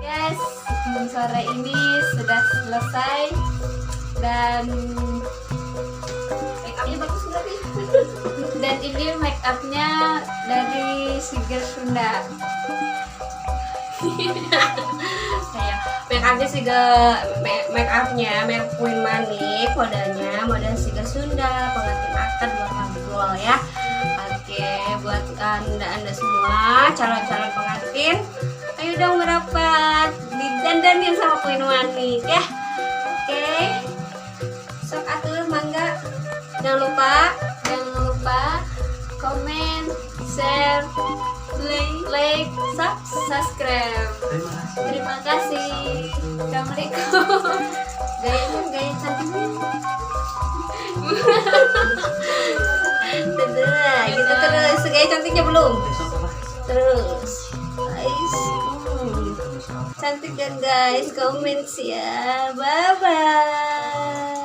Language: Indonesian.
Guys, sore ini sudah selesai dan make upnya bagus nggak sih? Dan ini make upnya dari Siger Sunda. Kayak make upnya Sige, make upnya Merk Queen Money, kodenya model Sige Sunda, pengantin akad 2 ya. Oke, buat anda semua calon-calon pengantin, ayo dong merapat didandanin sama Queen Money ya. Oke, sok atuh mangga. Jangan lupa komen, share, like, subscribe. Terima kasih. Assalamualaikum. Gaya cantiknya. Kita terus gaya cantiknya belum? Terus guys, cantik kan guys, komen ya. Bye bye.